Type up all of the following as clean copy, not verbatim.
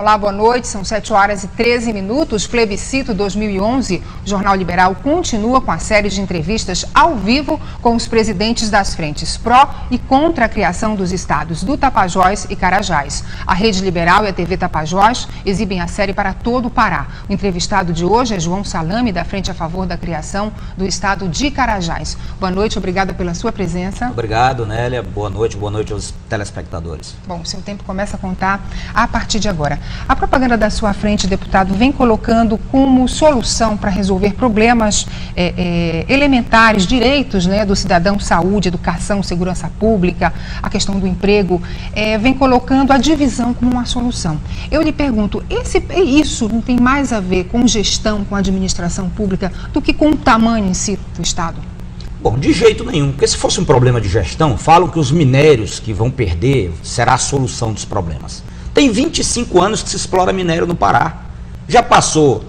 Olá, boa noite. São 7h13. Plebiscito 2011. O Jornal Liberal continua com a série de entrevistas ao vivo com os presidentes das frentes pró e contra a criação dos estados do Tapajós e Carajás. A Rede Liberal e a TV Tapajós exibem a série para todo o Pará. O entrevistado de hoje é João Salame, da Frente a Favor da Criação do Estado de Carajás. Boa noite, obrigada pela sua presença. Obrigado, Nélia. Boa noite aos telespectadores. Bom, seu tempo começa a contar a partir de agora. A propaganda da sua frente, deputado, vem colocando como solução para resolver problemas elementares, direitos, né, do cidadão, saúde, educação, segurança pública, a questão do emprego, vem colocando a divisão como uma solução. Eu lhe pergunto, isso não tem mais a ver com gestão, com administração pública, do que com o tamanho em si do Estado? Bom, de jeito nenhum, porque se fosse um problema de gestão, falam que os minérios que vão perder será a solução dos problemas. Tem 25 anos que se explora minério no Pará. Já passou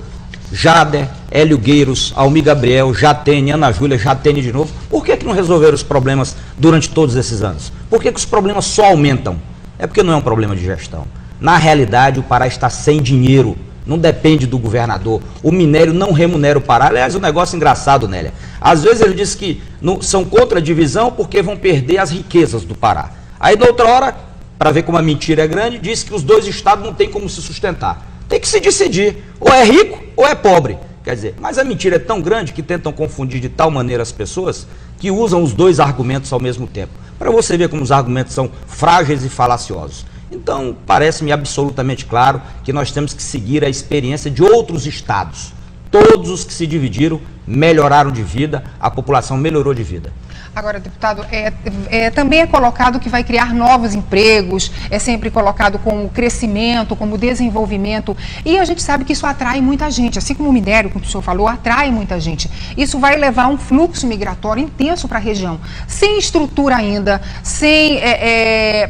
Jader, Hélio Gueiros, Almir Gabriel, Jatene, Ana Júlia, Jatene de novo. Por que não resolveram os problemas durante todos esses anos? Por que os problemas só aumentam? É porque não é um problema de gestão. Na realidade, o Pará está sem dinheiro. Não depende do governador. O minério não remunera o Pará. Aliás, um negócio engraçado, Nélia. Às vezes ele diz que são contra a divisão porque vão perder as riquezas do Pará. Aí, da outra hora, para ver como a mentira é grande, diz que os dois estados não têm como se sustentar. Tem que se decidir. Ou é rico ou é pobre. Quer dizer, mas a mentira é tão grande que tentam confundir de tal maneira as pessoas que usam os dois argumentos ao mesmo tempo. Para você ver como os argumentos são frágeis e falaciosos. Então, parece-me absolutamente claro que nós temos que seguir a experiência de outros estados. Todos os que se dividiram melhoraram de vida, a população melhorou de vida. Agora, deputado, também é colocado que vai criar novos empregos, é sempre colocado como crescimento, como desenvolvimento, e a gente sabe que isso atrai muita gente, assim como o minério, como o senhor falou, atrai muita gente. Isso vai levar um fluxo migratório intenso para a região. Sem estrutura ainda, sem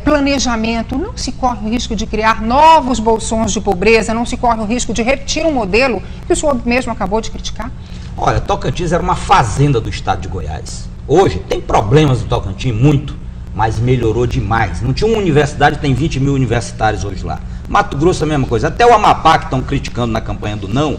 planejamento, não se corre o risco de criar novos bolsões de pobreza, não se corre o risco de repetir um modelo que o senhor mesmo acabou de criticar? Olha, Tocantins era uma fazenda do estado de Goiás. Hoje tem problemas no Tocantins, muito, mas melhorou demais. Não tinha uma universidade, tem 20 mil universitários hoje lá. Mato Grosso é a mesma coisa. Até o Amapá, que estão criticando na campanha do não,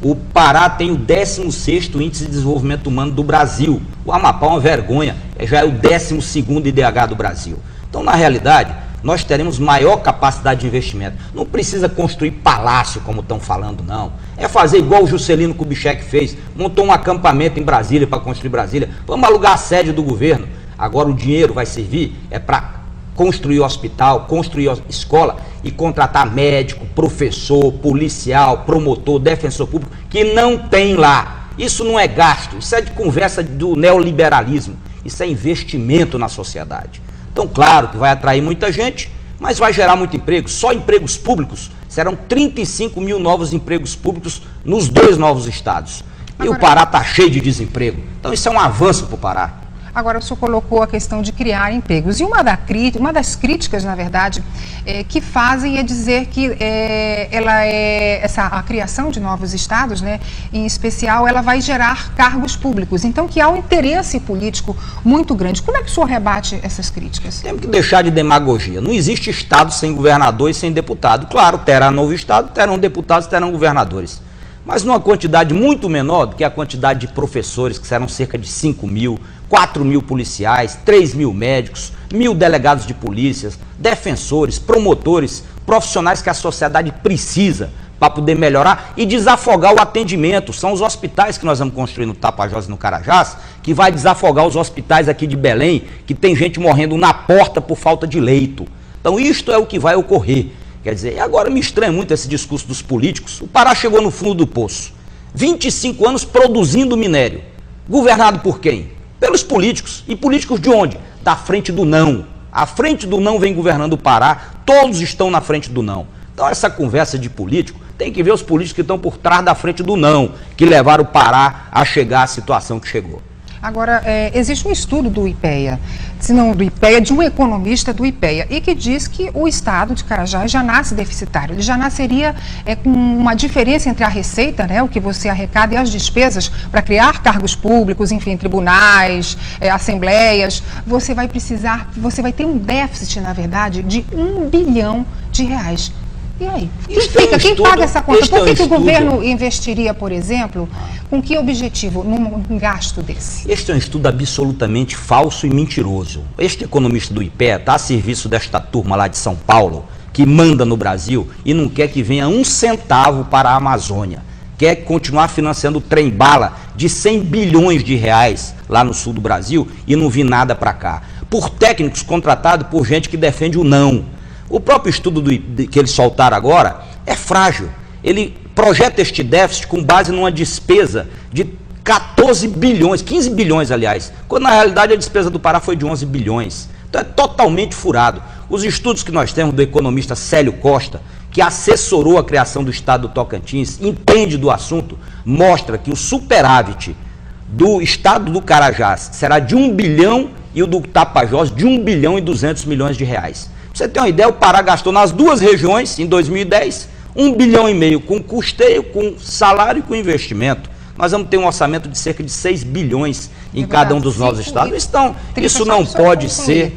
o Pará tem o 16º Índice de Desenvolvimento Humano do Brasil. O Amapá é uma vergonha, já é o 12º IDH do Brasil. Então, na realidade, nós teremos maior capacidade de investimento. Não precisa construir palácio, como estão falando, não. É fazer igual o Juscelino Kubitschek fez, montou um acampamento em Brasília para construir Brasília. Vamos alugar a sede do governo. Agora o dinheiro vai servir para construir hospital, construir escola e contratar médico, professor, policial, promotor, defensor público, que não tem lá. Isso não é gasto, isso é de conversa do neoliberalismo. Isso é investimento na sociedade. Então, claro que vai atrair muita gente, mas vai gerar muito emprego. Só empregos públicos, serão 35 mil novos empregos públicos nos 2 novos estados. E o Pará está cheio de desemprego. Então, isso é um avanço para o Pará. Agora, o senhor colocou a questão de criar empregos. E uma das críticas, na verdade, que fazem é dizer que a criação de novos estados, né, em especial, ela vai gerar cargos públicos. Então, que há um interesse político muito grande. Como é que o senhor rebate essas críticas? Temos que deixar de demagogia. Não existe estado sem governador e sem deputado. Claro, terá novo estado, terão deputados, terão governadores. Mas numa quantidade muito menor do que a quantidade de professores, que serão cerca de 5 mil, 4 mil policiais, 3 mil médicos, 1.000 delegados de polícias, defensores, promotores, profissionais que a sociedade precisa para poder melhorar e desafogar o atendimento. São os hospitais que nós vamos construir no Tapajós e no Carajás, que vai desafogar os hospitais aqui de Belém, que tem gente morrendo na porta por falta de leito. Então isto é o que vai ocorrer. Quer dizer, agora me estranha muito esse discurso dos políticos. O Pará chegou no fundo do poço. 25 anos produzindo minério. Governado por quem? Pelos políticos. E políticos de onde? Da frente do não. A frente do não vem governando o Pará. Todos estão na frente do não. Então essa conversa de político, tem que ver os políticos que estão por trás da frente do não, que levaram o Pará a chegar à situação que chegou. Agora, existe um estudo do IPEA, se não do IPEA, de um economista do IPEA, e que diz que o estado de Carajás já nasce deficitário. Ele já nasceria com uma diferença entre a receita, né, o que você arrecada, e as despesas para criar cargos públicos, enfim, tribunais, assembleias. Você vai ter um déficit, na verdade, de R$1 bilhão. E aí? Quem paga essa conta? Por que o governo investiria, por exemplo, com que objetivo num gasto desse? Este é um estudo absolutamente falso e mentiroso. Este economista do IPEA está a serviço desta turma lá de São Paulo, que manda no Brasil e não quer que venha um centavo para a Amazônia. Quer continuar financiando o trem-bala de 100 bilhões de reais lá no sul do Brasil e não vi nada para cá. Por técnicos contratados por gente que defende o não. O próprio estudo que eles soltaram agora é frágil. Ele projeta este déficit com base numa despesa de 14 bilhões, 15 bilhões, aliás, quando na realidade a despesa do Pará foi de 11 bilhões. Então é totalmente furado. Os estudos que nós temos do economista Célio Costa, que assessorou a criação do estado do Tocantins, entende do assunto, mostra que o superávit do estado do Carajás será de 1 bilhão e o do Tapajós de 1 bilhão e 200 milhões de reais. Pra você ter uma ideia, o Pará gastou nas duas regiões, em 2010, 1 bilhão e meio com custeio, com salário e com investimento. Nós vamos ter um orçamento de cerca de 6 bilhões em cada um dos novos estados. Então, isso não pode ser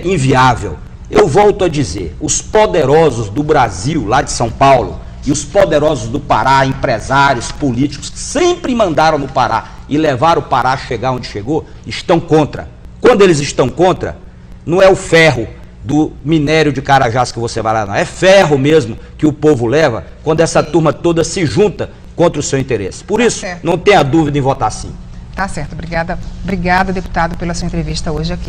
inviável. Eu volto a dizer, os poderosos do Brasil, lá de São Paulo, e os poderosos do Pará, empresários, políticos, que sempre mandaram no Pará e levaram o Pará a chegar onde chegou, estão contra. Quando eles estão contra, não é o ferro do minério de Carajás que você vai lá, não. É ferro mesmo que o povo leva quando essa turma toda se junta contra o seu interesse. Por isso, não tenha dúvida em votar sim. Tá certo. Obrigada, deputado, pela sua entrevista hoje aqui.